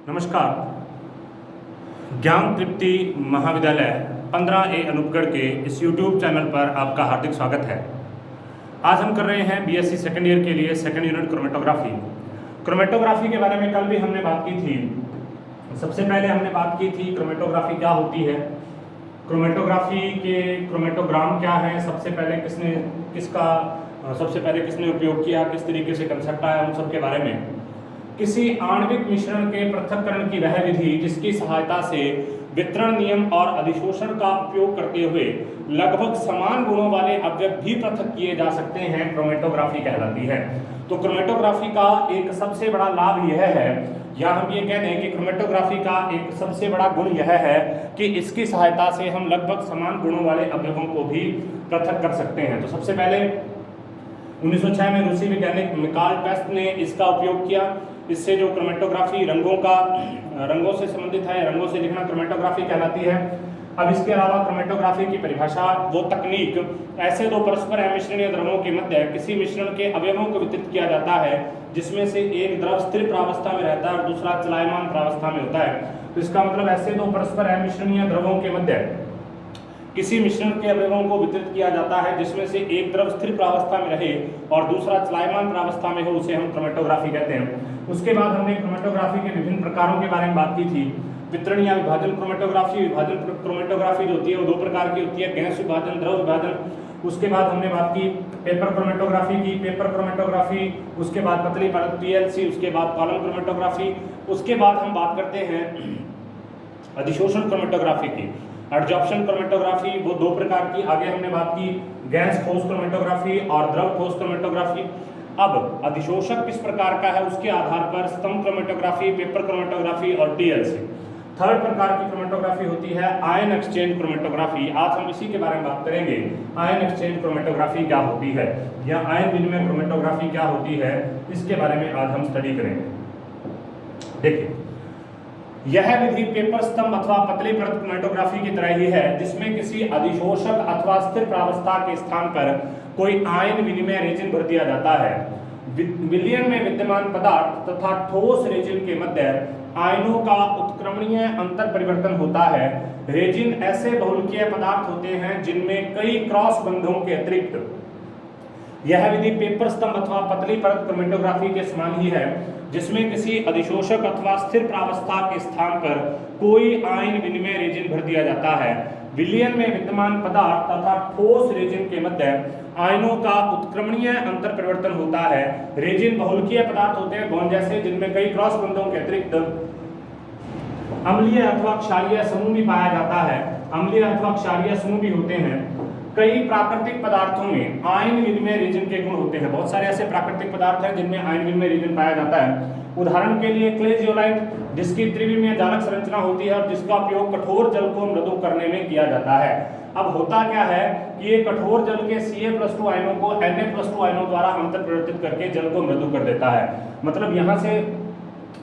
नमस्कार। ज्ञान तृप्ति महाविद्यालय 15A अनूपगढ़ के इस YouTube चैनल पर आपका हार्दिक स्वागत है। आज हम कर रहे हैं BSc सेकेंड ईयर के लिए सेकेंड यूनिट क्रोमेटोग्राफी। क्रोमेटोग्राफी के बारे में कल भी हमने बात की थी। सबसे पहले हमने बात की थी क्रोमेटोग्राफी क्या होती है, क्रोमेटोग्राफी के क्रोमेटोग्राम क्या है, सबसे पहले किसने उपयोग किया, किस तरीके से कंसेप्ट आया, उन सब के बारे में। किसी आणविक मिश्रण के पृथक्करण की वह विधि जिसकी सहायता से वितरण नियम और अधिशोषण का उपयोग करते हुए लगभग समान गुणों वाले अवयव भी पृथक किए जा सकते हैं, क्रोमेटोग्राफी कहलाती है। तो क्रोमेटोग्राफी का एक सबसे बड़ा लाभ यह है, या हम ये कह दें कि क्रोमेटोग्राफी का एक सबसे बड़ा गुण यह है कि इसकी सहायता से हम लगभग समान गुणों वाले अवयवों को भी पृथक कर सकते हैं। तो सबसे पहले 1906 में रूसी वैज्ञानिक मिकाल टेस्ट ने इसका उपयोग किया। इससे जो क्रोमेटोग्राफी रंगों से संबंधित है, रंगों से लिखना क्रोमेटोग्राफी कहलाती है। अब इसके अलावा क्रोमेटोग्राफी की परिभाषा, वो तकनीक ऐसे दो परस्पर अमिश्रणीय द्रवों के मध्य किसी मिश्रण के अवयवों को वितरित किया जाता है जिसमें से एक द्रव स्थिर प्रावस्था में रहता है और दूसरा चलायमान प्रावस्था में होता है। तो इसका मतलब ऐसे दो परस्पर अमिश्रणीय द्रवों के मध्य किसी मिश्रण के अवयवों को वितरित किया जाता है जिसमें से एक द्रव स्थिर प्रावस्था में रहे और दूसरा चलायमान प्रावस्था में हो, उसे हम क्रोमेटोग्राफी कहते हैं। उसके बाद हमने क्रोमेटोग्राफी के विभिन्न प्रकारों के बारे में बात की थी। वितरण या विभाजन क्रोमेटोग्राफी, विभाजन क्रोमेटोग्राफी जो होती है वो दो प्रकार की होती है, गैस विभाजन, द्रव विभाजन। उसके बाद हमने बात की पेपर क्रोमेटोग्राफी की, पेपर क्रोमेटोग्राफी। उसके बाद पतली परत PLC, उसके बाद कॉलम क्रोमेटोग्राफी। उसके बाद हम बात करते हैं अधिशोषण क्रोमेटोग्राफी की, एडजॉर्प्शन क्रोमेटोग्राफी। वो दो प्रकार की आगे हमने बात की, गैस ठोस क्रोमेटोग्राफी और द्रव ठोस क्रोमेटोग्राफी। अब अधिशोषक किस प्रकार का है उसके आधार पर स्तंभ क्रोमेटोग्राफी, पेपर क्रोमेटोग्राफी और TLC। थर्ड प्रकार की क्रोमेटोग्राफी होती है आयन एक्सचेंज क्रोमेटोग्राफी। आज हम इसी के बारे में बात करेंगे, आयन एक्सचेंज क्रोमेटोग्राफी क्या होती है या आयन विनिमय क्रोमेटोग्राफी क्या होती है, इसके बारे में आज हम स्टडी करेंगे। देखिए, यह विधि पेपर स्तंभ अथवा पतली परत क्रोमेटोग्राफी की तरह ही है जिसमें किसी अधिशोषक अथवा स्थिर प्रावस्था के स्थान पर कोई आयन विनिमय रेजिन भर दिया जाता है। विलयन में विद्यमान पदार्थ तथा ठोस रेजिन के मध्य आयनों का उत्क्रमणीय अंतर परिवर्तन होता है। रेजिन ऐसे बहुलकीय पदार्थ होते हैं जिनमें कई क्रॉस बंधों के अतिरिक्त यह विधि पेपर स्तंभ अथवा पतली परत क्रोमेटोग्राफी के समान ही है जिसमें किसी अधिशोषक अथवा स्थिर प्रावस्था के स्थान पर कोई आयन विनिमय रेजिन भर दिया जाता है। विलयन में विद्यमान पदार्थ तथा ठोस रेजिन के मध्य आयनों का उत्क्रमणीय अंतर परिवर्तन होता है। रेजिन बहुलकीय पदार्थ होते हैं गोंद जैसे, जिनमें कई क्रॉस बंधों के अतिरिक्त अम्लीय अथवा क्षारीय समूह भी पाया जाता है। अम्लीय अथवा क्षारीय समूह भी होते हैं। कई प्राकृतिक पदार्थों में आयन विनिमय रेजिन के गुण होते हैं। बहुत सारे ऐसे प्राकृतिक पदार्थ हैं जिनमें आयन विनिमय रेजिन पाया जाता है। उदाहरण के लिए क्ले जियोलाइट, जिसकी त्रिविमीय जालक संरचना होती है और जिसका उपयोग कठोर जल को मृदु करने में किया जाता है। अब होता क्या है कि ये कठोर जल के Ca+2 आयनों को Na+2 आयनों द्वारा अंतर परिवर्तित करके जल को मृदु कर देता है। मतलब यहाँ से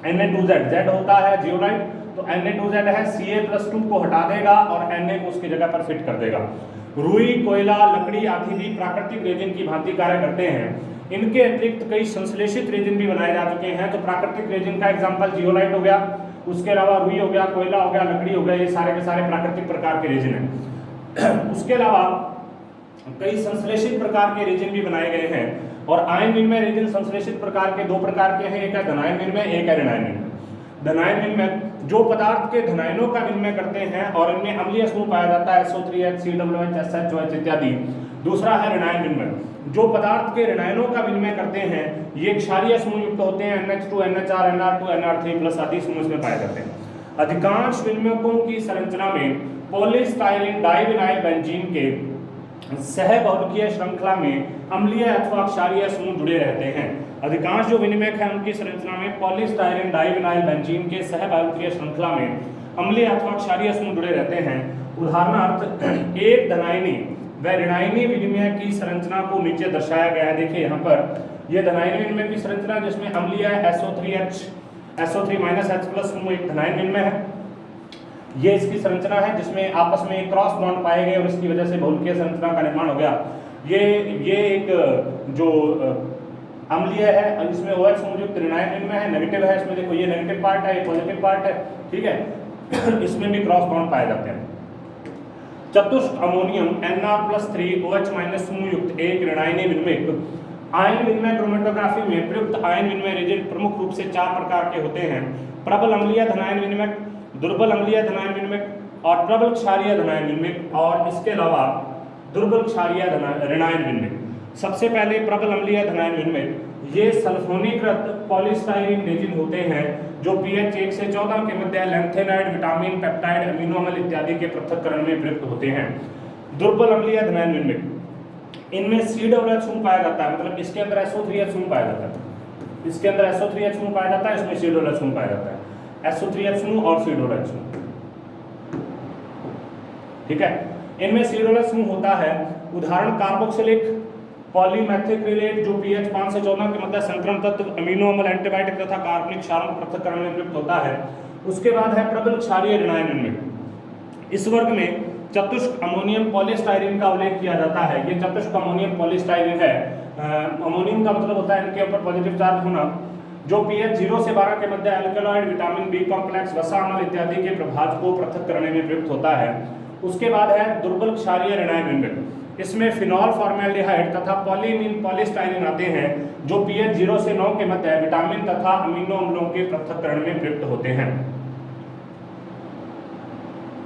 Na2Z, Z होता है जियोलाइट, तो Na2Z है, Ca+2 को हटा देगा और Na को उसकी जगह पर फिट कर देगा। रुई, कोयला, लकड़ी आदि भी प्राकृतिक रेजिन की भांति कार्य करते हैं। इनके अतिरिक्त कई संश्लेषित रेजिन भी बनाए जा चुके हैं। तो प्राकृतिक रेजिन का एग्जांपल जियोलाइट हो गया, उसके अलावा रुई हो गया, कोयला हो गया, लकड़ी हो गया, ये सारे के सारे प्राकृतिक प्रकार के रेजिन हैं। उसके अलावा कई संश्लेषित प्रकार के रेजिन भी बनाए गए हैं। और आयन विनिमय रेजिन संश्लेषित प्रकार के दो प्रकार के हैं, एक है धनायन विनिमय, एक है ऋणायन विनिमय। धनायन विनिमय जो पदार्थ के धनायनों का विनिमय करते हैं और इनमें अम्लीय समूह पाया जाता है, SO3H, COOH, SHOH इत्यादि। दूसरा है ऋणायन विनिमय, जो पदार्थ के ऋणायनों का विनिमय करते हैं, ये क्षारीय समूह युक्त होते हैं, NH2, NHR, NR2, NR3+ आदि समूह इसमें पाए जाते हैं। अधिकांश विनिमयकों की संरचना में पॉलीस्टाइरीन डाइविनाइल बेंजीन के सहबहुलकीय श्रृंखला में अम्लीय अथवा क्षारीय समूह जुड़े रहते हैं। अधिकांश जो विनिमयक हैं उनकी संरचना में पॉलीस्टाइरीन डाइविनाइल बेंजीन के सहबहुलकीय श्रृंखला में अम्लीय अथवा क्षारीय समूह जुड़े रहते हैं। उदाहरणार्थ एक धनायनी व ऋणायनी विनिमय की संरचना को नीचे दर्शाया गया है। देखिए यहाँ पर यह धनायनी विनिमय की संरचना जिसमें अम्लीय SO3H, SO3-H+ समूह एक धनायन विनिमय है। ये इसकी संरचना है जिसमें आपस में क्रॉस बॉन्ड पाए गए और इसकी वजह से बहुलकीय संरचना का निर्माण हो गया। ये एक जो अम्लीय है, और इसमें OH समूहयुक्त ऋणायन विनिमय है, नेगेटिव है, इसमें देखो ये नेगेटिव पार्ट है, ये पॉजिटिव पार्ट है, ठीक है। इसमें भी क्रॉस बॉन्ड पाए जाते हैं। चतुष्क अमोनियम Nr+3 OH- समूहयुक्त एक ऋणायनीय विनिमयक आयन विनिमय क्रोमेटोग्राफी में प्रयुक्त आयन विनिमय एजेंट प्रमुख रूप से 4 प्रकार के होते हैं: प्रबल अम्लीय धनायन विनिमयक, दुर्बल अम्लीय धनायन विनिमयक और प्रबल क्षारीय धनायन विनिमयक, और इसके अलावा दुर्बल क्षारीय ऋणायन विनिमयक। सबसे पहले प्रबल अम्लीय धनायन विनिमयक, ये सल्फोनीकृत पॉलीस्टाइरीन रेजिन होते हैं जो pH 1 से 14 के मध्य लैंथेनाइड, विटामिन, पेप्टाइड, अमीनो अम्ल इत्यादि के पृथक्करण में प्रयुक्त होते हैं। दुर्बल अम्लीय धनायन विनिमयक, इनमें C-OH समूह पाया जाता है, मतलब इसके अंदर SO3H समूह पाया जाता है, इसके अंदर SO3H समूह पाया जाता है, इसमें C-OH समूह पाया जाता है, SO3H समूह और C-OH समूह, ठीक है। इनमें C-OH समूह होता है, उदाहरण कार्बोक्सिलिक पॉलीमेथिक्रिलेट जो pH 5 से 14 के मध्य संक्रमण तत्व, अमीनो अम्ल, एंटीबायोटिक तथा कार्बनिक क्षारों पृथक्करण में प्रयुक्त होता है। उसके बाद है प्रबल क्षारीय ऋणायन विनिमयक। इस वर्ग में चतुष्क अमोनियम पॉलीस्टाइरीन का उल्लेख किया जाता है। ये चतुष्क अमोनियम पॉलीस्टाइरीन है, अमोनियम का मतलब होता है इनके ऊपर पॉजिटिव चार्ज होना, जो pH 0 से 12 के मध्य एल्कलॉइड, विटामिन बी कॉम्प्लेक्स, वसा अम्ल इत्यादि के प्रभाव को पृथक करने में प्रयुक्त होता है। उसके बाद है दुर्बल क्षारीय ऋणायन विनिमयक, इसमें फिनॉल फॉर्मेल्डिहाइड तथा पॉलीमीन पॉलीस्टाइरीन आते हैं जो pH 0 से 9 के मध्य विटामिन तथा अमीनो अम्लों के पृथक्करण में प्रयुक्त होते हैं।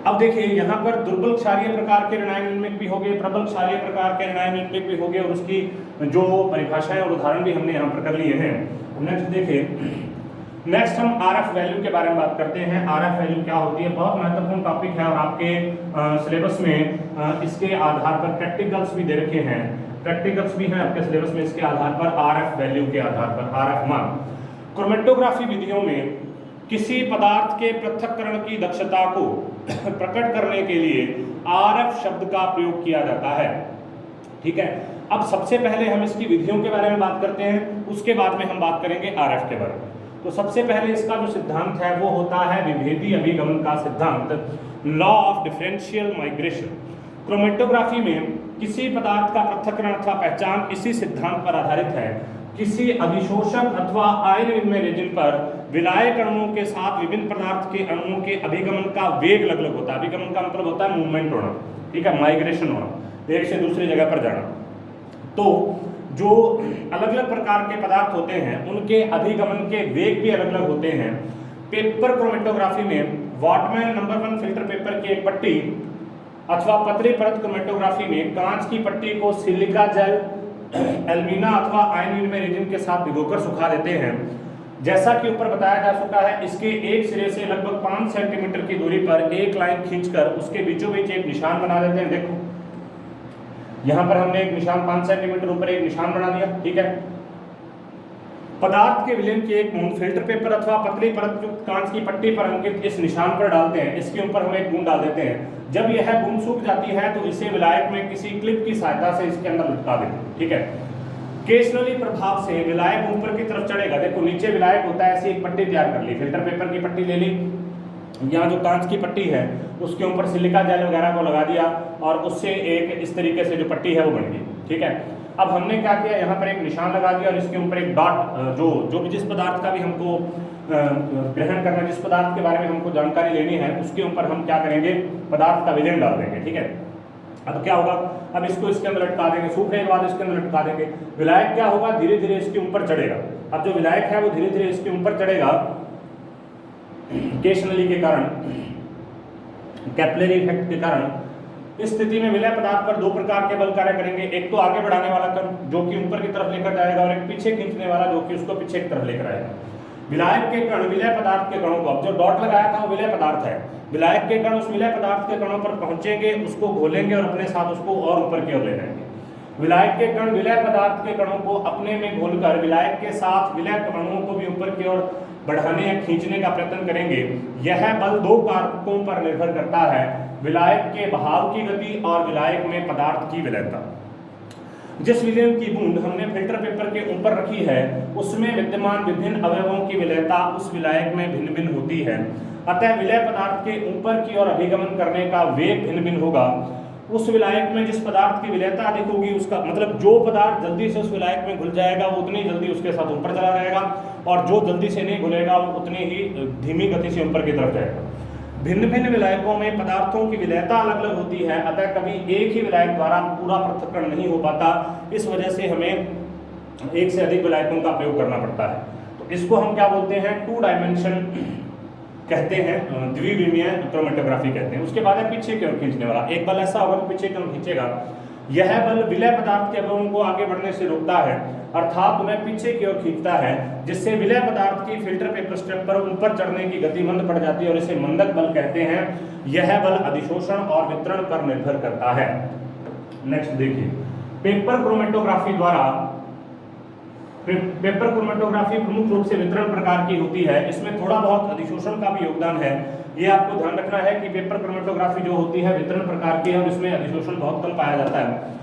अब देखिए यहाँ पर दुर्बल क्षारीय प्रकार के ऋणायन विनिमयक भी हो गए, प्रबल क्षारीय प्रकार के ऋणायन विनिमयक भी हो गए, और उसकी जो परिभाषाएं और उदाहरण भी हमने यहाँ पर कर लिए हैं। नेक्स्ट देखिए, नेक्स्ट हम RF वैल्यू के बारे में बात करते हैं। RF वैल्यू क्या होती है, बहुत महत्वपूर्ण टॉपिक है, और आपके सिलेबस में इसके आधार पर प्रैक्टिकल्स भी दे रखे हैं, प्रैक्टिकल्स भी हैं आपके सिलेबस में इसके आधार पर, RF वैल्यू के आधार पर, RF मान। क्रोमेटोग्राफी विधियों में किसी पदार्थ के पृथक्करण की दक्षता को प्रकट करने के लिए RF शब्द का प्रयोग किया जाता है, ठीक है। अब सबसे पहले हम इसकी विधियों के बारे में बात करते हैं, उसके बाद में हम बात करेंगे RF के बारे में। तो सबसे पहले इसका जो सिद्धांत है वो होता है विभेदी अभिगमन का सिद्धांत, law of differential migration. Chromatography में किसी पदार्थ का पृथक्करण अथवा पहचान इसी सिद्धांत पर आधारित है। किसी अधिशोषक अथवा आयन विनिमय रेजिन पर विलायक अणुओं के साथ विभिन्न पदार्थ के अणुओं के अभिगमन का वेग अलग अलग होता है। अभिगमन का मतलब होता है मूवमेंट होना, ठीक है, माइग्रेशन होना, एक से दूसरी जगह पर जाना। तो जो अलग अलग प्रकार के पदार्थ होते हैं उनके अभिगमन के वेग भी अलग अलग होते हैं। पेपर क्रोमेटोग्राफी में वॉटमैन नंबर 1 फिल्टर पेपर की एक पट्टी अथवा पतली परत क्रोमेटोग्राफी में कांच की पट्टी को सिलिका जेल, एल्मीना अथवा आयन विनिमय रेजिन के साथ भिगोकर सुखा देते हैं। जैसा कि ऊपर बताया जा चुका है, इसके एक सिरे से लगभग 5 सेंटीमीटर की दूरी पर एक लाइन खींचकर उसके बीचों बीच एक निशान बना देते हैं। देखो यहाँ पर हमने एक निशान 5 सेंटीमीटर ऊपर एक निशान बना दिया, ठीक है। पदार्थ के विलयन की एक बूंद फिल्टर पेपर अथवा पतली परत युक्त कांच की पट्टी पर अंकित इस निशान पर डालते हैं। इसके ऊपर हम एक बूंद डाल देते हैं। जब यह बूंद सूख जाती है तो इसे विलायक में किसी क्लिप की सहायता से इसके अंदर लटका देते हैं, ठीक है। केशनली प्रभाव से विलायक ऊपर की तरफ चढ़ेगा। देखो नीचे विलायक होता है, ऐसी एक पट्टी तैयार कर ली, फिल्टर पेपर की पट्टी ले ली, यहाँ जो कांच की पट्टी है उसके ऊपर सिलिका जेल वगैरह को लगा दिया और उससे एक इस तरीके से जो पट्टी है वो बन गई, ठीक है। अब हमने क्या किया, यहाँ पर एक निशान लगा दिया और इसके ऊपर एक डॉट, जो भी जिस पदार्थ का भी हमको ग्रहण करना है, जिस पदार्थ के बारे में हमको जानकारी लेनी है, उसके ऊपर हम क्या करेंगे, पदार्थ का विलयन डाल देंगे, ठीक है। अब क्या होगा, अब इसको इसके अंदर लटका देंगे, सूखने के बाद इसके अंदर लटका देंगे। विलायक क्या होगा, धीरे धीरे इसके ऊपर चढ़ेगा। अब जो विलायक है वो धीरे धीरे इसके ऊपर चढ़ेगा केशनली के कारण, कैपिलरी इफेक्ट के कारण। इस स्थिति में विलय पदार्थ पर दो प्रकार के बल कार्य करेंगे, एक तो आगे बढ़ाने वाला कण जो कि ऊपर की तरफ लेकर जाएगा और एक पीछे खींचने वाला जो कि उसको पीछे की तरफ लेकर आएगा। विलायक के कण विलय पदार्थ के कणों को, अब जो डॉट लगाया था वो विलय पदार्थ है, विलायक के कण उस विलय पदार्थ के कणों पर पहुंचेंगे, उसको घोलेंगे और अपने साथ उसको और ऊपर की ओर ले जाएंगे। विलायक के कण विलय पदार्थ के कणों को अपने में घोलकर विलायक के साथ विलय कणों को भी ऊपर की ओर बढ़ाने या खींचने का प्रयत्न करेंगे। यह बल दो कारकों पर निर्भर करता है, विलायक के बहाव की गति और विलायक में पदार्थ की विलयता। जिस विलयन की बूंद हमने फिल्टर पेपर के ऊपर रखी है उसमें विद्यमान विभिन्न अवयवों की विलयता उस विलायक में भिन्न भिन्न होती है। अतः विलय पदार्थ के ऊपर की ओर अभिगमन करने का वेग भिन्न भिन्न होगा। उस विलायक में जिस पदार्थ की विलेयता अधिक होगी उसका मतलब जो पदार्थ जल्दी से उस विलायक में घुल जाएगा वो उतनी जल्दी उसके साथ ऊपर चला जाएगा, और जो जल्दी से नहीं घुलेगा वो उतनी ही धीमी गति से ऊपर की तरफ जाएगा। भिन्न भिन्न विलायकों में पदार्थों की विलेयता अलग अलग होती है, अतः कभी एक ही विलायक द्वारा पूरा पृथक्करण नहीं हो पाता। इस वजह से हमें एक से अधिक विलायकों का प्रयोग करना पड़ता है। तो इसको हम क्या बोलते हैं, 2 डायमेंशन कहते हैं, द्विविमीय क्रोमेटोग्राफी कहते हैं। उसके बाद है पीछे की ओर खींचने वाला। एक बल ऐसा होगा कि पीछे की ओर खींचेगा, यह बल विलय पदार्थ के अवयवों को आगे बढ़ने से रोकता है, अर्थात उन्हें पीछे की ओर खींचता है, जिससे विलय पदार्थ की फिल्टर पेपर स्टेप पर ऊपर चढ़ने की गति मंद पड़ जाती है और इसे मंदक बल कहते हैं। यह बल अधिशोषण और वितरण पर निर्भर करता है। नेक्स्ट देखिए, पेपर क्रोमेटोग्राफी द्वारा पेपर क्रोमेटोग्राफी प्रमुख रूप से वितरण प्रकार की होती है। इसमें थोड़ा बहुत अधिशोषण का भी योगदान है। ये आपको ध्यान रखना है कि पेपर क्रोमेटोग्राफी जो होती है वितरण प्रकार की है और इसमें अधिशोषण बहुत कम पाया जाता है।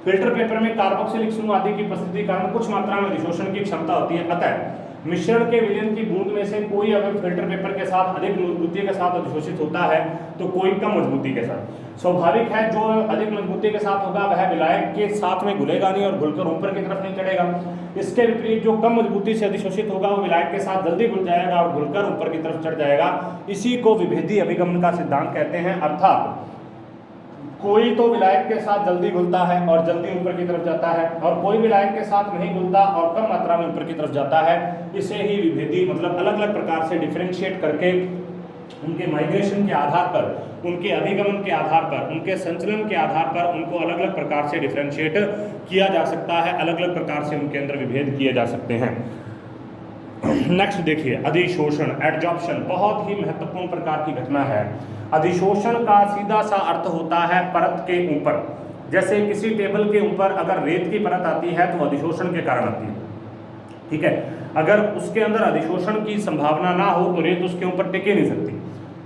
फिल्टर पेपर में कार्बोक्सिलिक समूह आदि की उपस्थिति के कारण कुछ मात्रा में अधिशोषण की क्षमता होती है, अतः मिश्रण के विलयन की बूंद में से कोई अगर फिल्टर पेपर के साथ अधिक मजबूती के साथ अधिशोषित होता है तो कोई कम मजबूती के साथ। स्वाभाविक है जो अधिक मजबूती के साथ होगा वह विलायक के साथ में घुलेगा नहीं और घुलकर ऊपर की तरफ नहीं चढ़ेगा। इसके विपरीत जो कम मजबूती से अधिशोषित होगा वो विलायक के साथ जल्दी घुल जाएगा और घुलकर ऊपर की तरफ चढ़ जाएगा। इसी को विभेदी अभिगमन का सिद्धांत कहते हैं, अर्थात कोई तो विलायक के साथ जल्दी घुलता है और जल्दी ऊपर की तरफ जाता है, और कोई विलायक के साथ नहीं घुलता और कम मात्रा में ऊपर की तरफ जाता है। इसे ही विभेदी मतलब अलग अलग प्रकार से डिफरेंशिएट करके उनके माइग्रेशन के आधार पर, उनके अभिगमन के आधार पर, उनके संचलन के आधार पर उनको अलग अलग प्रकार से डिफरेंशिएट किया जा सकता है, अलग अलग प्रकार से उनके अंदर विभेद किए जा सकते हैं। नेक्स्ट देखिए, अधिशोषण एडजॉर्प्शन बहुत ही महत्वपूर्ण प्रकार की घटना है। अधिशोषण का सीधा सा अर्थ होता है परत के ऊपर। जैसे किसी टेबल के ऊपर अगर रेत की परत आती है तो अधिशोषण के कारण आती है, ठीक है। अगर उसके अंदर अधिशोषण की संभावना ना हो तो रेत उसके ऊपर टिके नहीं सकती,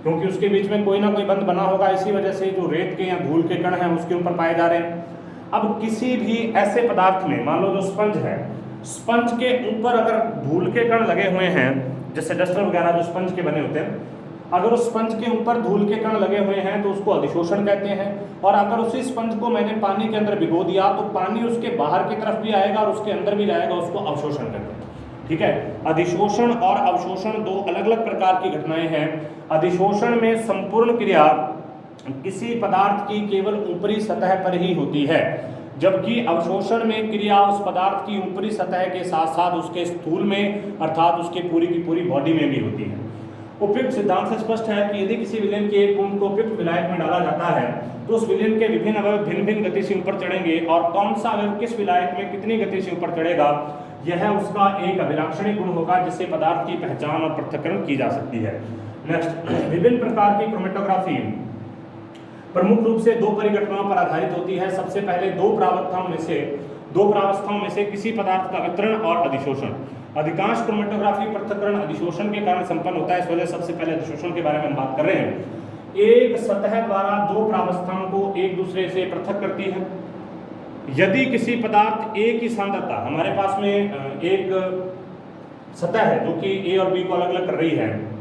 क्योंकि उसके बीच में कोई ना कोई बंध बना होगा। इसी वजह से जो रेत के या धूल के कण हैं उसके ऊपर पाए जा रहे हैं। अब किसी भी ऐसे पदार्थ में मान लो जो स्पंज है, स्पंज के ऊपर अगर धूल के कण लगे हुए हैं, जैसे डस्टर वगैरह जो स्पंज के बने होते हैं, अगर उस स्पंज के ऊपर धूल के कण लगे हुए हैं तो उसको अधिशोषण कहते हैं। और अगर उसी स्पंज को मैंने पानी के अंदर भिगो दिया तो पानी उसके बाहर की तरफ भी आएगा और उसके अंदर भी जाएगा, उसको अवशोषण कहते हैं, ठीक है। अधिशोषण और अवशोषण दो अलग अलग प्रकार की घटनाएं हैं। अधिशोषण में संपूर्ण क्रिया किसी पदार्थ की केवल ऊपरी सतह पर ही होती है, जबकि अवशोषण में क्रिया उस पदार्थ की ऊपरी सतह के साथ साथ उसके स्थूल में अर्थात उसके पूरी की पूरी बॉडी में भी होती है। उपयुक्त सिद्धांत से स्पष्ट है कि यदि किसी विलयन के एक बूंद को उपयुक्त विलायक में डाला जाता है तो उस विलयन के विभिन्न अवयव भिन्न भिन्न गति से ऊपर चढ़ेंगे, और कौन सा अवयव किस विलायक में कितनी गति से ऊपर चढ़ेगा यह उसका एक अभिलाक्षणिक गुण होगा जिससे पदार्थ की पहचान और पृथक्करण की जा सकती है। नेक्स्ट, विभिन्न प्रकार की क्रोमेटोग्राफी प्रमुख रूप से दो परिघटनाओं पर आधारित होती है। सबसे पहले दो प्रावस्थाओं में से किसी पदार्थ का वितरण और अधिशोषण। अधिकांश क्रोमेटोग्राफी पृथक्करण अधिशोषण के कारण संपन्न होता है। इस वजह सबसे पहले अधिशोषण के बारे में हम बात कर रहे हैं। एक सतह द्वारा दो प्रावस्थाओं को एक दूसरे से पृथक करती है। यदि किसी पदार्थ ए की सांद्रता, हमारे पास में एक सतह है जो कि ए और बी को अलग अलग कर रही है,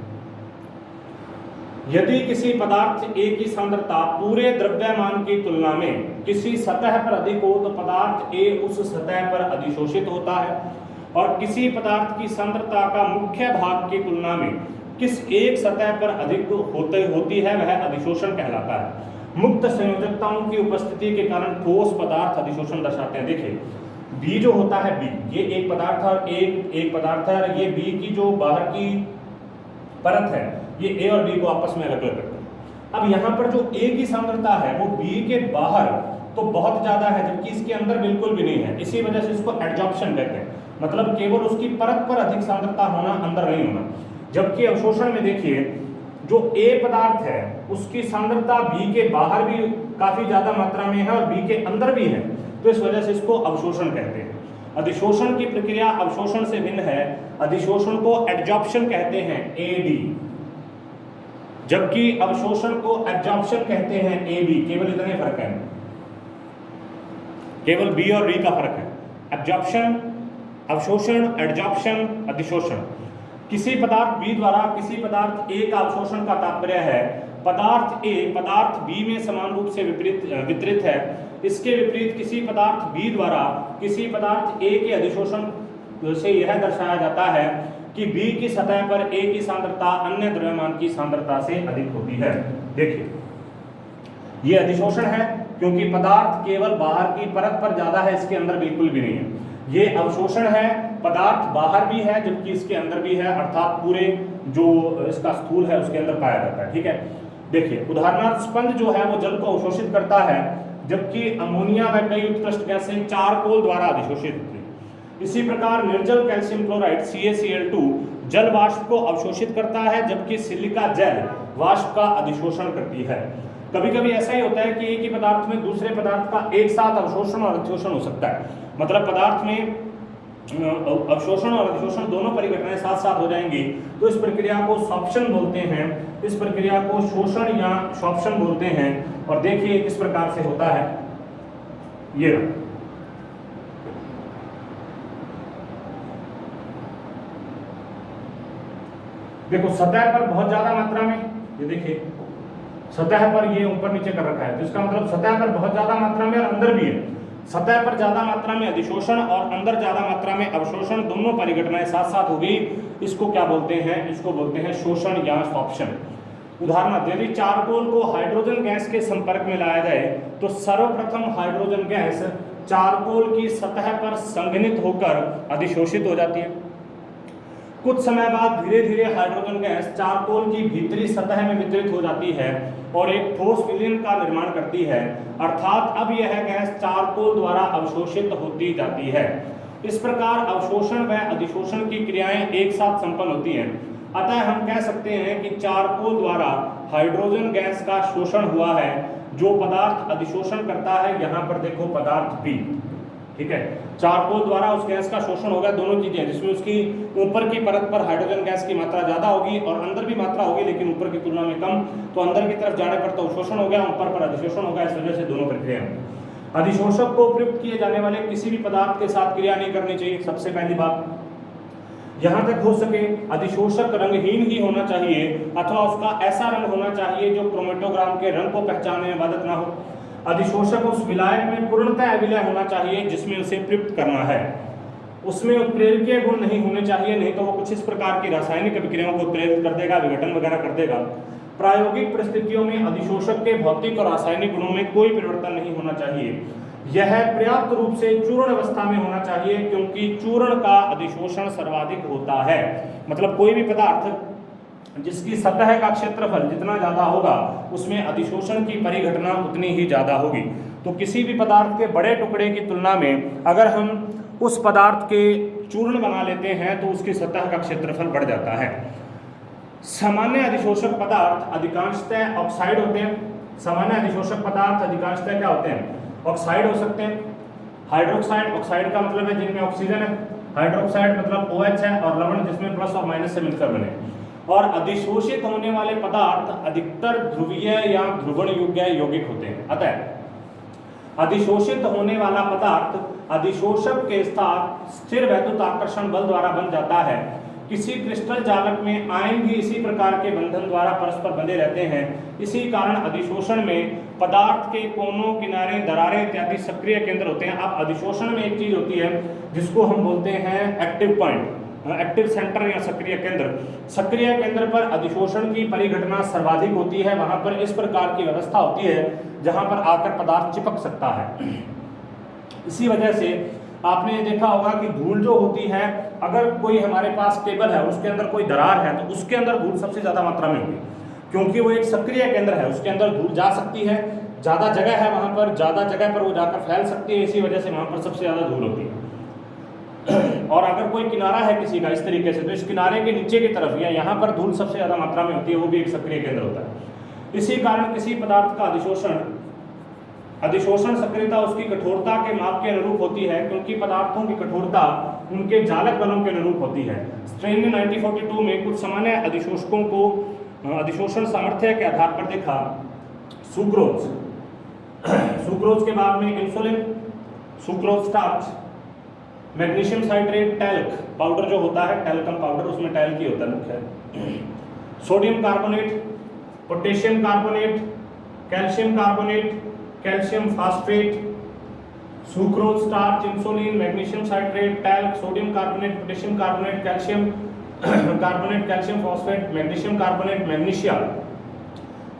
यदि किसी पदार्थ ए की सांद्रता पूरे द्रव्यमान की तुलना में किसी सतह पर अधिक हो तो पदार्थ ए उस सतह पर अधिशोषित होता है, और किसी पदार्थ की सांद्रता का मुख्य भाग की तुलना में किस एक सतह पर अधिक होती है वह अधिशोषण कहलाता है। मुक्त संयोजकताओं की उपस्थिति के कारण ठोस पदार्थ अधिशोषण दर्शाते हैं। देखिए, बी जो होता है, बी ये एक पदार्थ है और एक पदार्थ है, और ये बी की जो बाहर की परत है ये ए और बी को आपस में अलग अलग करती है। अब यहाँ पर जो ए की सांद्रता है वो बी के बाहर तो बहुत ज्यादा है, जबकि इसके अंदर बिल्कुल भी नहीं है। इसी वजह से इसको एडजॉर्प्शन कहते हैं, मतलब केवल उसकी परत पर अधिक सांद्रता होना, अंदर नहीं होना। जबकि अवशोषण में देखिए, जो ए पदार्थ है उसकी सांद्रता बी के बाहर भी काफी ज्यादा मात्रा में है और बी के अंदर भी है, तो इस वजह से इसको अवशोषण कहते हैं। अधिशोषण की प्रक्रिया अवशोषण से भिन्न है। अधिशोषण को एडजॉर्प्शन कहते हैं, एडी, जबकि अवशोषण को एब्जॉर्प्शन कहते हैं, एबी। केवल इतने फर्क है, केवल बी और डी का फर्क है। एब्जॉर्प्शन, अवशोषण, एडजॉर्प्शन, अधिशोषण। किसी पदार्थ बी द्वारा किसी पदार्थ ए का अवशोषण का तात्पर्य है पदार्थ ए पदार्थ बी में समान रूप से वितरित है, इसके विपरीत किसी पदार्थ बी द्वारा किसी पदार्थ ए के अधिशोषण से यह दर्शाया जाता है कि बी की सतह पर ए की सांद्रता अन्य द्रव्यमान की सांद्रता से अधिक होती है। देखिए ये अधिशोषण है क्योंकि पदार्थ केवल बाहर की परत पर ज्यादा है, इसके अंदर बिल्कुल भी नहीं है। ये अवशोषण है, पदार्थ बाहर भी है जबकि इसके अंदर भी है, अर्थात पूरे जो इसका स्थूल है उसके अंदर पाया जाता है। ठीक है, देखिए उदाहरणार्थ स्पंज जो है वो जल को अवशोषित करता है, जबकि अमोनिया व कई उत्कृष्ट गैसें चारकोल द्वारा अधिशोषित होती है। इसी प्रकार निर्जल कैल्शियम क्लोराइड CaCl2 जल वाष्प को अवशोषित करता है, जबकि सिलिका जेल वाष्प का अधिशोषण करती है। कभी कभी ऐसा ही होता है कि एक ही पदार्थ में दूसरे पदार्थ का एक साथ अवशोषण और अधिशोषण हो सकता है, मतलब पदार्थ में अवशोषण और अधिशोषण दोनों परिघटनाएं साथ साथ हो जाएंगी, तो इस प्रक्रिया को सॉर्प्शन बोलते हैं, इस प्रक्रिया को शोषण या सॉर्प्शन बोलते हैं। और देखिए किस प्रकार से होता है, ये देखो सतह पर बहुत ज्यादा मात्रा में, ये देखिए सतह पर ये ऊपर नीचे कर रखा है, तो इसका मतलब सतह पर बहुत ज्यादा मात्रा में और अंदर भी है। सतह पर ज्यादा मात्रा में अधिशोषण और अंदर ज्यादा मात्रा में अवशोषण, दोनों परिघटनाएं साथ साथ हो गई। इसको क्या बोलते हैं? इसको बोलते हैं शोषण या सॉर्प्शन। उदाहरण, यदि चारकोल को हाइड्रोजन गैस के संपर्क में लाया जाए तो सर्वप्रथम हाइड्रोजन गैस चारकोल की सतह पर संघनित होकर अधिशोषित हो जाती है। कुछ समय बाद धीरे धीरे हाइड्रोजन गैस चारकोल की भीतरी सतह में वितरित हो जाती है और एक ठोस विलयन का निर्माण करती है, अर्थात अब यह गैस चारकोल द्वारा अवशोषित होती जाती है। इस प्रकार अवशोषण व अधिशोषण की क्रियाएं एक साथ संपन्न होती हैं। अतः हम कह सकते हैं कि चारकोल द्वारा हाइड्रोजन गैस का शोषण हुआ है। जो पदार्थ अधिशोषण करता है, यहाँ पर देखो पदार्थ बी, ठीक है, चारकोल द्वारा उस गैस का शोषण होगा। दोनों चीजें, जिसमें उसकी ऊपर की परत पर हाइड्रोजन गैस की मात्रा ज्यादा होगी और अंदर भी मात्रा होगी, लेकिन ऊपर की तुलना में कम, तो अंदर की तरफ जाने पर तो शोषण हो गया, ऊपर पर अधिशोषण होगा। इस वजह से दोनों प्रक्रिया, अधिशोषक को प्रयुक्त किए जाने वाले किसी भी पदार्थ के साथ क्रिया नहीं करनी चाहिए। सबसे पहली बात, जहां तक हो सके अधिशोषक रंगहीन ही होना चाहिए अथवा उसका ऐसा रंग होना चाहिए जो क्रोमेटोग्राम के रंग को पहचानने में मदद ना हो। अधिशोषक उस विलायक में पूर्णतः अविलय होना चाहिए जिसमें उसे प्रयुक्त करना है। उसमें उत्प्रेरकीय गुण नहीं होने चाहिए, नहीं तो वो कुछ इस प्रकार की रासायनिक अभिक्रियाओं को प्रेरित कर देगा, विघटन वगैरह कर देगा। प्रायोगिक परिस्थितियों में अधिशोषक के भौतिक और रासायनिक गुणों में कोई परिवर्तन नहीं होना चाहिए। यह पर्याप्त रूप से चूर्ण अवस्था में होना चाहिए, क्योंकि चूर्ण का अधिशोषण सर्वाधिक होता है। मतलब कोई भी पदार्थ जिसकी सतह का क्षेत्रफल जितना ज्यादा होगा, उसमें अधिशोषण की परिघटना उतनी ही ज्यादा होगी। तो किसी भी पदार्थ के बड़े टुकड़े की तुलना में अगर हम उस पदार्थ के चूर्ण बना लेते हैं तो उसकी सतह का क्षेत्रफल बढ़ जाता है। सामान्य अधिशोषक पदार्थ अधिकांशतः ऑक्साइड होते हैं। सामान्य अधिशोषक पदार्थ अधिकांशतः क्या होते हैं? ऑक्साइड हो सकते हैं। हाइड्रोक्साइड, ऑक्साइड का मतलब है जिनमें ऑक्सीजन है, हाइड्रोक्साइड मतलब OH है, और लवण जिसमें प्लस और माइनस से मिलकर बने। और अधिशोषित होने वाले पदार्थ अधिकतर ध्रुवीय या ध्रुवण योग्य यौगिक होते हैं। अतः अधिशोषित होने वाला पदार्थ अधिशोषक के साथ स्थिर वैद्युत आकर्षण बल द्वारा बन जाता है। किसी क्रिस्टल जालक में आयन भी इसी प्रकार के बंधन द्वारा परस्पर बंधे रहते हैं। इसी कारण अधिशोषण में पदार्थ के कोनों, किनारे, दरारें इत्यादि सक्रिय केंद्र होते हैं। अब अधिशोषण में एक चीज होती है जिसको हम बोलते हैं एक्टिव पॉइंट, एक्टिव सेंटर या सक्रिय केंद्र। सक्रिय केंद्र पर अधिशोषण की परिघटना सर्वाधिक होती है। वहां पर इस प्रकार की व्यवस्था होती है जहां पर आकर पदार्थ चिपक सकता है। इसी वजह से आपने देखा होगा कि धूल जो होती है, अगर कोई हमारे पास टेबल है उसके अंदर कोई दरार है तो उसके अंदर धूल सबसे ज्यादा मात्रा में होगी, क्योंकि वो एक सक्रिय केंद्र है, उसके अंदर धूल जा सकती है, ज्यादा जगह है वहां पर, ज्यादा जगह पर वो जाकर फैल सकती है। इसी वजह से वहां पर सबसे ज्यादा धूल होती है। और अगर कोई किनारा है किसी का इस तरीके से, तो इस किनारे के नीचे की तरफ या यहाँ पर धूल सबसे ज्यादा मात्रा में होती है, वो भी एक सक्रिय केंद्र होता है। इसी कारण किसी पदार्थ का अधिशोषण सक्रियता उसकी कठोरता के माप के अनुरूप होती है, क्योंकि पदार्थों की कठोरता उनके जालक बलों के अनुरूप होती है। स्ट्रेन ने 1942 में कुछ सामान्य अधिशोषकों को अधिशोषण सामर्थ्य के आधार पर देखा। सुक्रोज, सुक्रोज के बाद में insulin, sucrose starch, magnesium citrate, talc powder जो होता है, टैल्कम पाउडर, उसमें टैल्क ही होता है मुख्य, sodium carbonate, potassium carbonate, calcium carbonate, calcium phosphate, sucrose, starch, insulin, magnesium citrate, talc, sodium carbonate, potassium carbonate, calcium carbonate, calcium phosphate, magnesium carbonate, magnesia,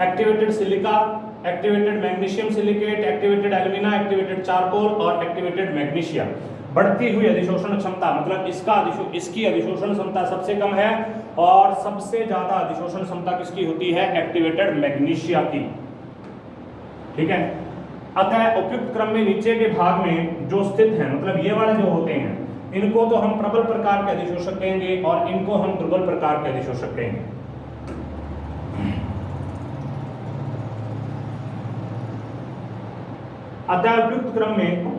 activated silica, activated magnesium silicate, activated alumina, activated charcoal और activated magnesia. बढ़ती हुई अधिशोषण क्षमता, मतलब इसकी अधिशोषण क्षमता सबसे कम है और सबसे ज्यादा अधिशोषण क्षमता किसकी होती है? एक्टिवेटेड मैग्नीशिया की। ठीक है। अतः उपयुक्त क्रम में नीचे के भाग में जो स्थित हैं, मतलब ये वाले जो होते हैं, इनको तो हम प्रबल प्रकार के अधिशोषक कहेंगे और इनको हम दुर्बल प्रकार के अधिशोषक कहेंगे। अतः उपयुक्त क्रम में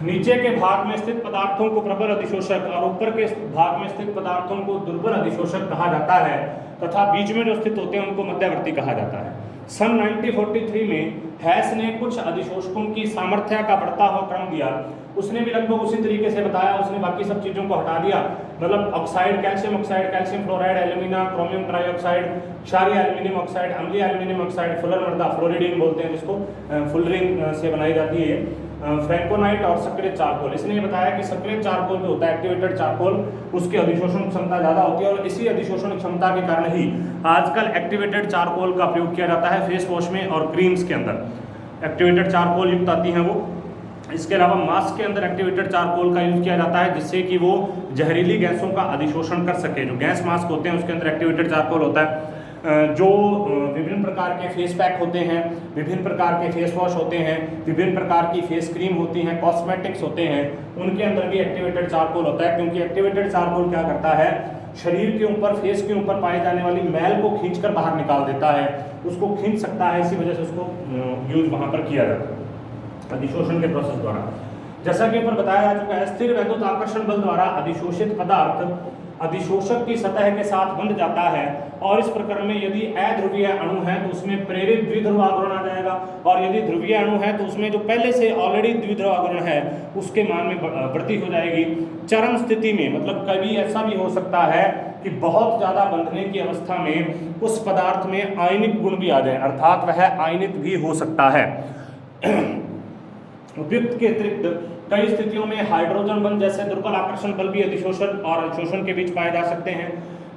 नीचे के भाग में स्थित पदार्थों को प्रबल अधिशोषक और ऊपर के भाग में स्थित पदार्थों को दुर्बल अधिशोषक कहा जाता है तथा बीच में जो स्थित होते हैं उनको मध्यवर्ती कहा जाता है। सन 1943 में हैस ने कुछ अधिशोषकों की सामर्थ्य का बढ़ता हुआ क्रम दिया। उसने भी लगभग उसी तरीके से बताया, उसने बाकी सब चीज़ों को हटा दिया, मतलब oxide, calcium oxide, calcium fluoride, alumina, chromium trioxide, क्षारीय एल्यूमिनियम ऑक्साइड, अम्लीय एल्यूमिनियम ऑक्साइड, फुलर मृदा, फ्लोरिडीन बोलते हैं जिसको, फुलरिन से बनाई जाती है, फ्रैंकोनाइट और सक्रिय चारकोल। इसने ये बताया कि सक्रिय चारकोल जो होता है, एक्टिवेटेड चारकोल, उसकी अधिशोषण क्षमता ज़्यादा होती है और इसी अधिशोषण क्षमता के कारण ही आजकल एक्टिवेटेड चारकोल का प्रयोग किया जाता है फेस वॉश में और क्रीम्स के अंदर एक्टिवेटेड चारकोल युक्त आती हैं वो। इसके अलावा मास्क के अंदर एक्टिवेटेड चारकोल का यूज किया जाता है जिससे कि वो जहरीली गैसों का अधिशोषण कर सके। जो गैस मास्क होते हैं उसके अंदर एक्टिवेटेड चारकोल होता है। जो विभिन्न प्रकार के फेस पैक होते हैं, विभिन्न प्रकार के फेस वॉश होते हैं, विभिन्न प्रकार की फेस क्रीम होती हैं, कॉस्मेटिक्स होते हैं, उनके अंदर भी एक्टिवेटेड चारकोल होता है। क्योंकि एक्टिवेटेड चारकोल क्या करता है, शरीर के ऊपर, फेस के ऊपर पाए जाने वाली मैल को खींचकर बाहर निकाल देता है, उसको खींच सकता है, इसी वजह से उसको यूज वहाँ पर किया जाता है अधिशोषण के प्रोसेस द्वारा। जैसा कि ऊपर बताया जा चुका है, स्थिर वैद्युत आकर्षण बल द्वारा अधिशोषित पदार्थ अधिशोषक की सतह के साथ बंध जाता है और इस प्रकरण में यदि अध्रुवीय अणु है तो उसमें प्रेरित द्विध्रुव आघूर्ण आ जाएगा और यदि ध्रुवीय अणु है तो उसमें जो पहले से ऑलरेडी द्विध्रुव आघूर्ण है उसके मान में वृद्धि हो जाएगी। चरम स्थिति में, मतलब कभी ऐसा भी हो सकता है कि बहुत ज्यादा बंधने की अवस्था में उस पदार्थ में आयनिक गुण भी आ जाए, अर्थात वह आयनित भी हो सकता है। उपयुक्त के अतिरिक्त कई स्थितियों में हाइड्रोजन बंध जैसे दुर्बल आकर्षण बल भी अधिशोषण और अधिशोषण के बीच पाए जा सकते हैं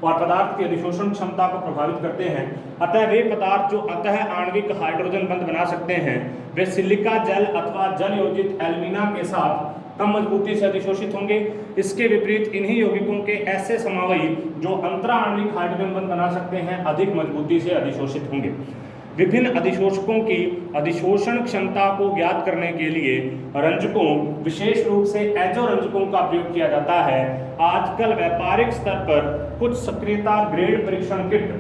और पदार्थ की अधिशोषण क्षमता को प्रभावित करते हैं। अतः वे पदार्थ जो अंतः आणविक हाइड्रोजन बंध बना सकते हैं वे सिलिका जेल अथवा जल योजित एल्यूमिना के साथ कम मजबूती से अधिशोषित होंगे। इसके विपरीत इन्हीं यौगिकों के ऐसे समवायी जो अंतरा आणविक हाइड्रोजन बंध बना सकते हैं अधिक मजबूती से अधिशोषित होंगे। विभिन्न अधिशोषकों की अधिशोषण क्षमता को ज्ञात करने के लिए रंजकों, विशेष रूप से एजो रंजकों का प्रयोग किया जाता है। आजकल व्यापारिक स्तर पर कुछ सक्रियता ग्रेड परीक्षण किट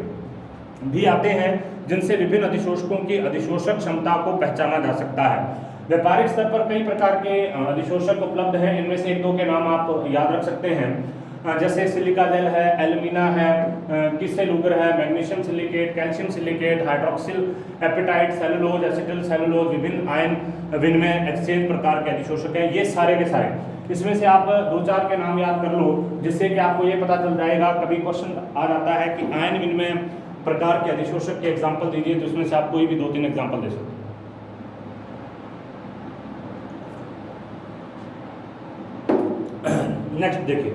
भी आते हैं जिनसे विभिन्न अधिशोषकों की अधिशोषक क्षमता को पहचाना जा सकता है। व्यापारिक स्तर पर कई प्रकार के अधिशोषक उपलब्ध हैं, इनमें से एक दो के नाम आप याद रख सकते हैं, जैसे सिलिका जेल है, एल्यूमिना है, किसेलुगर है, magnesium silicate, calcium silicate, hydroxyl apatite, cellulose, acetyl cellulose, विभिन्न आयन विनिमय एक्सचेंज प्रकार के अधिशोषक हैं। ये सारे के सारे, इसमें से आप दो चार के नाम याद कर लो जिससे कि आपको ये पता चल जाएगा। कभी क्वेश्चन आ जाता है कि आयन विनिमय प्रकार के अधिशोषक के एग्जाम्पल दीजिए, तो इसमें से आप कोई भी दो तीन एग्जाम्पल दे सकते हैं। नेक्स्ट देखिए,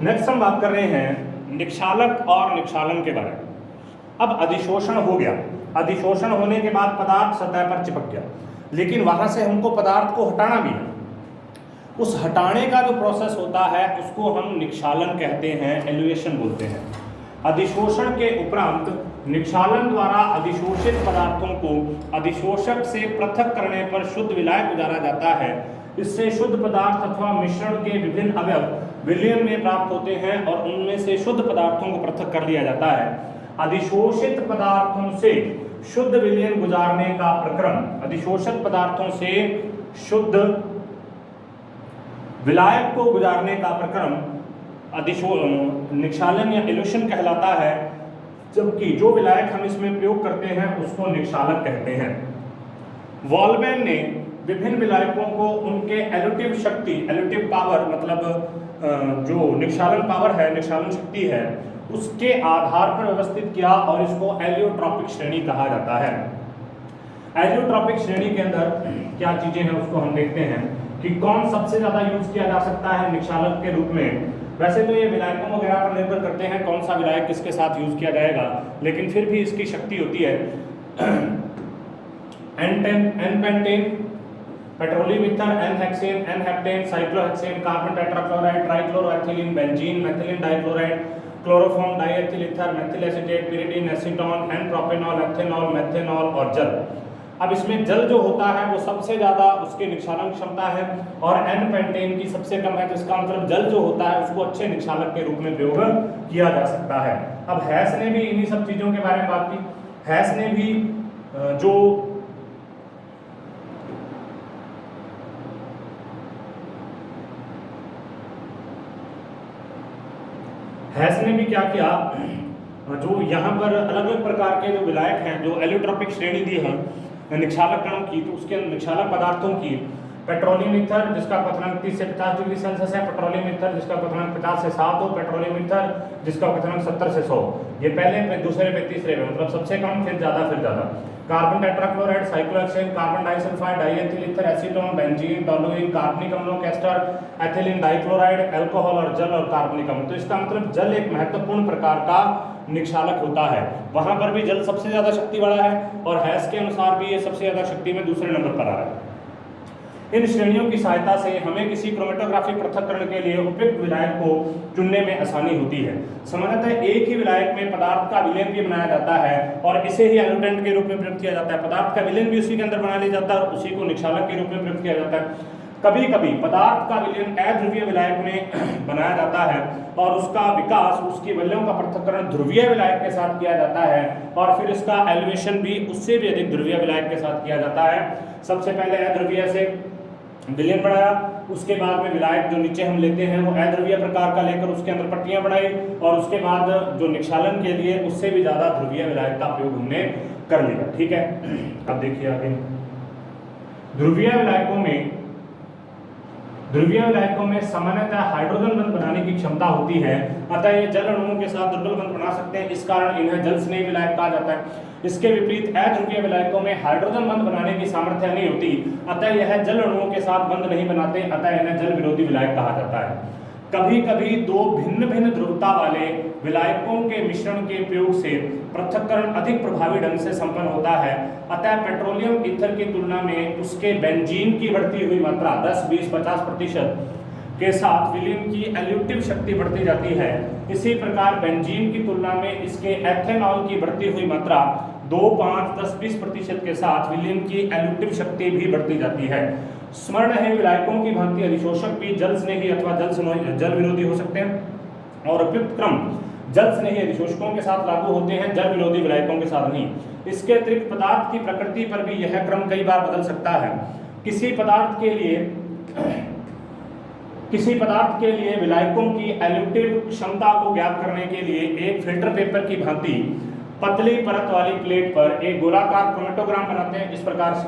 नेक्स्ट हम बात कर रहे हैं निक्षालक और निक्षालन के बारे में। अब अधिशोषण हो गया, अधिशोषण होने के बाद पदार्थ सतह पर चिपक गया, लेकिन वहां से हमको पदार्थ को हटाना भी है। उस हटाने का जो प्रोसेस होता है उसको हम निक्षालन कहते हैं, एलिवेशन बोलते हैं। अधिशोषण के उपरांत निक्षालन द्वारा अधिशोषित पदार्थों को अधिशोषक से पृथक करने पर शुद्ध विलायक गुजारा जाता है। इससे शुद्ध पदार्थ अथवा मिश्रण के विभिन्न अवयव विलयन में प्राप्त होते हैं और उनमें से शुद्ध पदार्थों को पृथक कर लिया जाता है। अधिशोषित पदार्थों से शुद्ध विलयन गुजारने का प्रक्रम, अधिशोषित पदार्थों से शुद्ध विलायक को गुजारने का प्रक्रम निक्षालन या एल्यूशन कहलाता है, जबकि जो विलायक हम इसमें प्रयोग करते हैं उसको निक्षालक कहते हैं। वॉल्बैन ने विभिन्न विलायकों को उनके एलुटिव शक्ति, एलुटिव पावर मतलब जो निक्षालन पावर है, निक्षालन शक्ति है, उसके आधार पर व्यवस्थित किया और इसको एलियोट्रॉपिक श्रेणी कहा जाता है। एलियोट्रॉपिक श्रेणी के अंदर क्या चीजें हैं उसको हम देखते हैं कि कौन सबसे ज्यादा यूज किया जा सकता है निक्षालक के रूप में। वैसे तो ये विलायकों वगैरह पर निर्भर करते हैं कौन सा विलायक किसके साथ यूज किया जाएगा, लेकिन फिर भी इसकी शक्ति होती है N-pentane, petroleum ether, N-hexane, n-heptane, cyclohexane, carbon tetrachloride, trichloroethylene, benzene, methylene dichloride, chloroform diethyl ether, methyl acetate, pyridine, acetone, N-propanol, ethanol, methanol और जल। अब इसमें जल जो होता है वो सबसे ज्यादा उसकी निक्षालन क्षमता है और एन-पेंटेन की सबसे कम है, तो इसका मतलब जल जो होता है उसको अच्छे निक्षालक के रूप में प्रयोग किया जा सकता है। अब हैस ने भी इन्हीं सब चीजों के बारे में बात की। हैस ने भी क्या किया, जो यहाँ पर अलग अलग प्रकार के जो विलायक हैं, जो एलियोट्रॉपिक श्रेणी दी है निक्षालक कणों की, तो उसके निक्षालक पदार्थों की पेट्रोलियम ईथर जिसका क्वथनांक 30 से 50 डिग्री सेल्सियस है, पेट्रोलियम ईथर जिसका क्वथनांक 50 से 7 हो, पेट्रोलियम ईथर जिसका क्वथनांक 70 से 100, ये पहले पे दूसरे पे तीसरे पे, मतलब सबसे कम फिर ज्यादा। Carbon tetrachloride, cyclohexane, carbon disulphide, diethyl ether, acetone, benzene, toluene, कार्बनिक अम्लों, एस्टर, एथिलीन डाइक्लोराइड, अल्कोहल और जल और कार्बनिक अम्ल। तो इसका मतलब जल एक महत्वपूर्ण प्रकार का निक्षालक होता है, वहां पर भी जल सबसे ज्यादा शक्ति वाला है और हैस के अनुसार भी ये सबसे ज्यादा शक्ति में दूसरे नंबर पर आ रहा है। इन श्रेणियों की सहायता से हमें किसी क्रोमेटोग्राफिक पृथक्करण के लिए उपयुक्त विलायक को चुनने में आसानी होती है। सामान्यतः एक ही विलायक में पदार्थ का विलयन भी बनाया जाता है और इसे ही एलुटेंट के रूप में प्रयुक्त किया जाता है। पदार्थ का विलयन भी उसी के अंदर बना लिया जाता है और उसी को निक्षालक के रूप में प्रयुक्त किया जाता है। कभी कभी पदार्थ का विलयन अध्रुवीय विलायक में बनाया जाता है और उसका विकास, उसकी वलयों का पृथक्करण ध्रुवीय विलायक के साथ किया जाता है और फिर इसका एलिवेशन भी उससे भी अधिक ध्रुवीय विलायक के साथ किया जाता है। सबसे पहले अध्रुवीय से विलयन बनाया, उसके बाद में विलायक जो नीचे हम लेते हैं वो अध्रुवीय प्रकार का लेकर उसके अंदर पट्टियां बनाई और उसके बाद जो निक्षालन के लिए उससे भी ज्यादा ध्रुवीय विलायक का प्रयोग हमने कर लिया। ठीक है, अब देखिए आगे। ध्रुवीय विलायकों में सामान्यतः हाइड्रोजन बंध बनाने की क्षमता होती है, अतः ये जल अणुओं के साथ दुर्बल बंध बना सकते हैं, इस कारण इन्हें जल स्नेही विलायक कहा जाता है। इसके विपरीत अध्रुवीय विलायकों में हाइड्रोजन बंध बनाने की सामर्थ्य नहीं होती, अतः यह जल अणुओं के साथ बंध नहीं बनाते, अतः इन्हें जल विरोधी विलायक कहा जाता है। कभी कभी दो भिन्न भिन्न ध्रुवता वाले विलायकों के मिश्रण के प्रयोग से पृथक्करण अधिक प्रभावी ढंग से संपन्न होता है, अतः पेट्रोलियम ईथर की तुलना में उसके बेंजीन की बढ़ती हुई मात्रा 10, 20, 50% के साथ विलयन की एल्यूटिव शक्ति बढ़ती जाती है। इसी प्रकार बेंजीन की तुलना में इसके एथेनॉल की बढ़ती हुई मात्रा 2, 5, 10, 20% के साथ विलयन की एल्यूटिव शक्ति भी बढ़ती जाती है। स्मरण है, विलायकों की भांति अधिशोषक भी जल स्नेही अथवा जल विरोधी हो सकते हैं और उपयुक्त क्रम जल स्नेही अधिशोषकों के साथ लागू होते हैं, जल विरोधी विलायकों के साथ नहीं। इसके अतिरिक्त पदार्थ की प्रकृति पर भी यह क्रम कई बार बदल सकता है। किसी पदार्थ के लिए विलायकों की एल्यूटिव क्षमता को ज्ञात करने के लिए एक फिल्टर पेपर की भांति पतली परत वाली प्लेट पर एक गोलाकार क्रोमेटोग्राम बनाते हैं। इस प्रकार से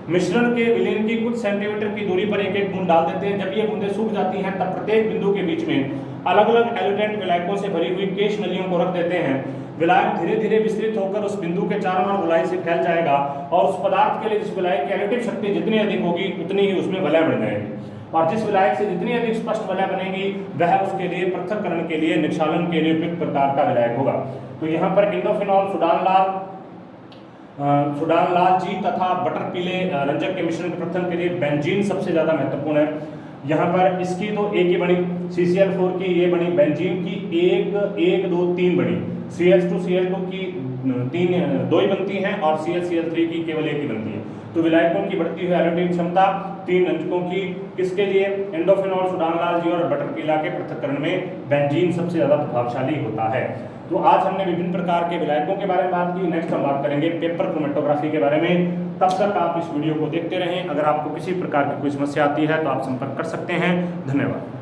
मिश्रण के विलयन की कुछ सेंटीमीटर की दूरी पर एक एक बूंद डाल देते हैं। जब ये बूंदें सूख जाती हैं तब प्रत्येक बिंदु के बीच में अलग अलग एल्यूटेंट विलायकों से भरी हुई केश नलियों को रख देते हैं। विलायक धीरे धीरे विस्तृत होकर उस बिंदु के चारों ओर गोलाई से फैल जाएगा और उस पदार्थ के लिए जिस विलायक की एल्यूटिव शक्ति जितनी अधिक होगी उतनी ही उसमें वलय बन जाएगी और जिस विलायक से जितनी अधिक स्पष्ट वलय बनेगी वह उसके लिए पृथक्करण के लिए, निक्षालन के लिए उपयुक्त प्रकार का विलायक होगा। तो यहाँ पर इंडोफिनॉल, सुडानलाल जी तथा बटर पीले रंजक के मिश्रण के पृथक्करण के लिए बेंजीन सबसे ज्यादा महत्वपूर्ण है। यहाँ पर इसकी तो एक ही बनी, CCl4 की ये बनी, बेंजीन की 1, 2, 3 बनी, CH2 Cl2 की 2 ही बनती हैं और ClCl3 की केवल 1 ही बनती है। तो विलायकों की बढ़ती हुई एल्यूटिव क्षमता 3 रंजकों की, किसके लिए? एंडोफिनॉल, सुडानलाल जी और बटर पीला के पृथक्करण में बेंजीन सबसे ज्यादा प्रभावशाली होता है। तो आज हमने विभिन्न प्रकार के विलायकों के बारे में बात की। नेक्स्ट हम बात करेंगे पेपर क्रोमेटोग्राफी के बारे में। तब तक आप इस वीडियो को देखते रहें। अगर आपको किसी प्रकार की कोई समस्या आती है तो आप संपर्क कर सकते हैं। धन्यवाद।